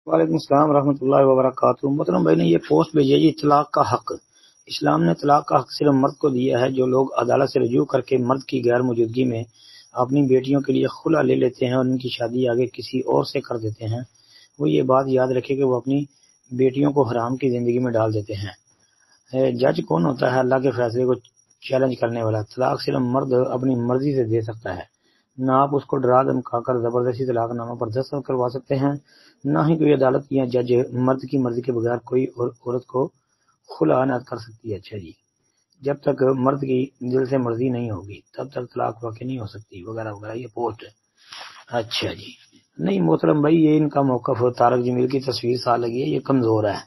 وعلیکم السلام ورحمۃ اللہ وبرکاتہ۔ محترم بھائی نے یہ پوسٹ بھیجی ہے، یہ طلاق کا حق اسلام نے طلاق کا حق صرف مرد کو دیا ہے۔ جو لوگ عدالت سے رجوع کر کے مرد کی غیر موجودگی میں اپنی بیٹیوں کے لیے خلع لے لیتے ہیں اور ان کی شادی آگے کسی اور سے کر دیتے ہیں، وہ یہ بات یاد رکھے کہ وہ اپنی بیٹیوں کو حرام کی زندگی میں ڈال دیتے ہیں۔ جج کون ہوتا ہے اللہ کے فیصلے کو چیلنج کرنے والا؟ طلاق صرف مرد اپنی مرضی سے دے سکتا ہے، نہ آپ اس کو ڈرا دھمکا کر زبردستی طلاق نامہ پر دستخط کروا سکتے ہیں، نہ ہی کوئی عدالت یا جج مرد کی مرضی کے بغیر کوئی عورت کو خلع نہ کر سکتی ہے۔ اچھا جی، جب تک مرد کی دل سے مرضی نہیں ہوگی تب تک طلاق واقع نہیں ہو سکتی، وغیرہ وغیرہ، یہ پوسٹ ہے۔ اچھا جی، نہیں محترم بھائی، یہ ان کا موقف طارق جمیل کی تصویر ساتھ لگی ہے، یہ کمزور ہے۔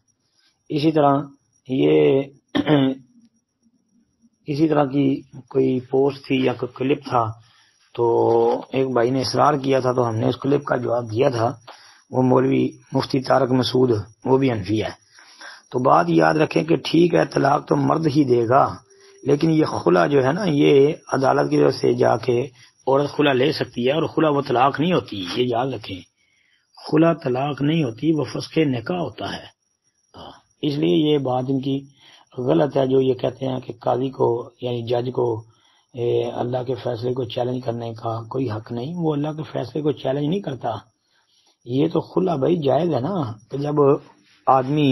اسی طرح کی کوئی پوسٹ تھی یا کوئی کلپ تھا، تو ایک بھائی نے اصرار کیا تھا تو ہم نے اس کلپ کا جواب دیا تھا۔ وہ مولوی مفتی طارق مسعود، وہ بھی حنفی ہے۔ تو بات یاد رکھیں کہ ٹھیک ہے طلاق تو مرد ہی دے گا، لیکن یہ خلع جو ہے نا، یہ عدالت کی طرف سے جا کے عورت خلع لے سکتی ہے، اور خلع وہ طلاق نہیں ہوتی، یہ یاد رکھیں۔ خلع طلاق نہیں ہوتی، وہ فسخ نکاح ہوتا ہے۔ اس لیے یہ بات ان کی غلط ہے جو یہ کہتے ہیں کہ قاضی کو یعنی جج کو اللہ کے فیصلے کو چیلنج کرنے کا کوئی حق نہیں۔ وہ اللہ کے فیصلے کو چیلنج نہیں کرتا۔ یہ تو خلع بھائی جائز ہے نا، کہ جب آدمی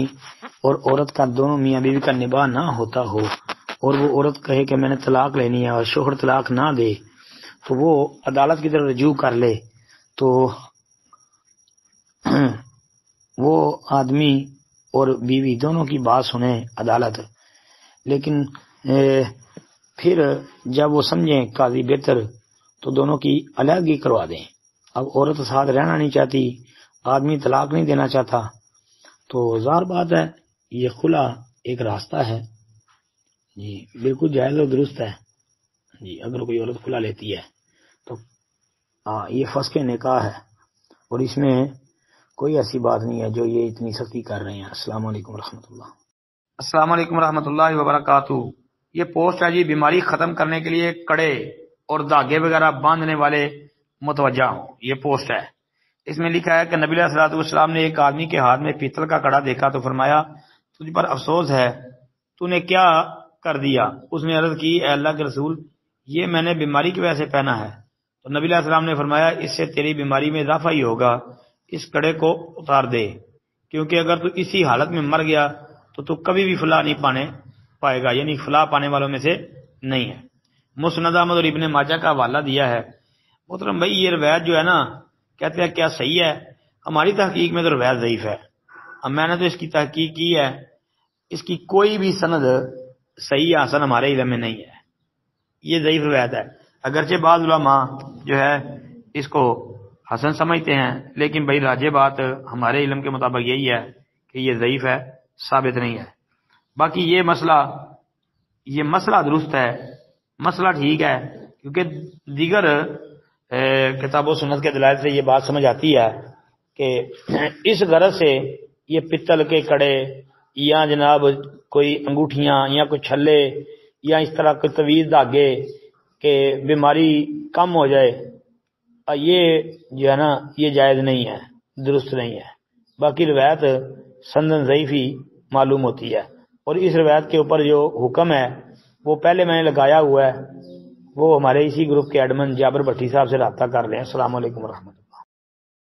اور عورت کا دونوں میاں بیوی کا نباہ نہ ہوتا ہو اور وہ عورت کہے کہ میں نے طلاق لینی ہے اور شوہر طلاق نہ دے، تو وہ عدالت کی طرف رجوع کر لے، تو وہ آدمی اور بیوی دونوں کی بات سنیں عدالت، لیکن پھر جب وہ سمجھیں قاضی بہتر تو دونوں کی علیحدگی کروا دیں۔ اب عورت ساتھ رہنا نہیں چاہتی، آدمی طلاق نہیں دینا چاہتا، تو ظاہر بات ہے یہ خلع ایک راستہ ہے جی، بالکل جائز اور درست ہے جی۔ اگر کوئی عورت خلع لیتی ہے تو یہ فسخ نکاح ہے، اور اس میں کوئی ایسی بات نہیں ہے جو یہ اتنی سختی کر رہے ہیں۔ السلام علیکم ورحمۃ اللہ۔ السلام علیکم ورحمۃ اللہ وبرکاتہ۔ یہ پوسٹ ہے جی، بیماری ختم کرنے کے لیے کڑے اور دھاگے وغیرہ باندھنے والے متوجہ ہوں، یہ پوسٹ ہے۔ اس میں لکھا ہے کہ نبی علیہ الصلوۃ والسلام نے ایک آدمی کے ہاتھ میں پیتل کا کڑا دیکھا تو فرمایا تجھ پر افسوس ہے، تو نے کیا کر دیا؟ اس نے عرض کی اے اللہ کے رسول، یہ میں نے بیماری کی وجہ سے پہنا ہے۔ تو نبی علیہ السلام نے فرمایا اس سے تیری بیماری میں اضافہ ہی ہوگا، اس کڑے کو اتار دے، کیونکہ اگر تو اسی حالت میں مر گیا تو کبھی بھی فلاح نہیں پائے گا، یعنی فلاح پانے والوں میں سے نہیں ہے۔ مسند احمد اور ابن ماجہ کا حوالہ دیا ہے۔ محترم بھائی یہ روایت جو ہے نا، کہتے ہیں کیا صحیح ہے؟ ہماری تحقیق میں تو روایت ضعیف ہے۔ اب میں نے تو اس کی تحقیق کی ہے، اس کی کوئی بھی سند صحیح حسن ہمارے علم میں نہیں ہے، یہ ضعیف روایت ہے۔ اگرچہ بعض علماء جو ہے اس کو حسن سمجھتے ہیں، لیکن بھائی راجح بات ہمارے علم کے مطابق یہی ہے کہ یہ ضعیف ہے، ثابت نہیں ہے۔ باقی یہ مسئلہ درست ہے، مسئلہ ٹھیک ہے، کیونکہ دیگر کتاب و سنت کے دلائل سے یہ بات سمجھ آتی ہے کہ اس غرض سے یہ پتل کے کڑے یا جناب کوئی انگوٹھیاں یا کوئی چھلے یا اس طرح کے طویل دھاگے کہ بیماری کم ہو جائے، یہ جو ہے نا یہ جائز نہیں ہے، درست نہیں ہے۔ باقی روایت سندن ضعیف ہی معلوم ہوتی ہے، اور اس روایت کے اوپر جو حکم ہے وہ پہلے میں نے لگایا ہوا ہے، وہ ہمارے اسی گروپ کے ایڈمن جابر بھٹی صاحب سے رابطہ کر لیں۔ السلام علیکم ورحمۃ اللہ۔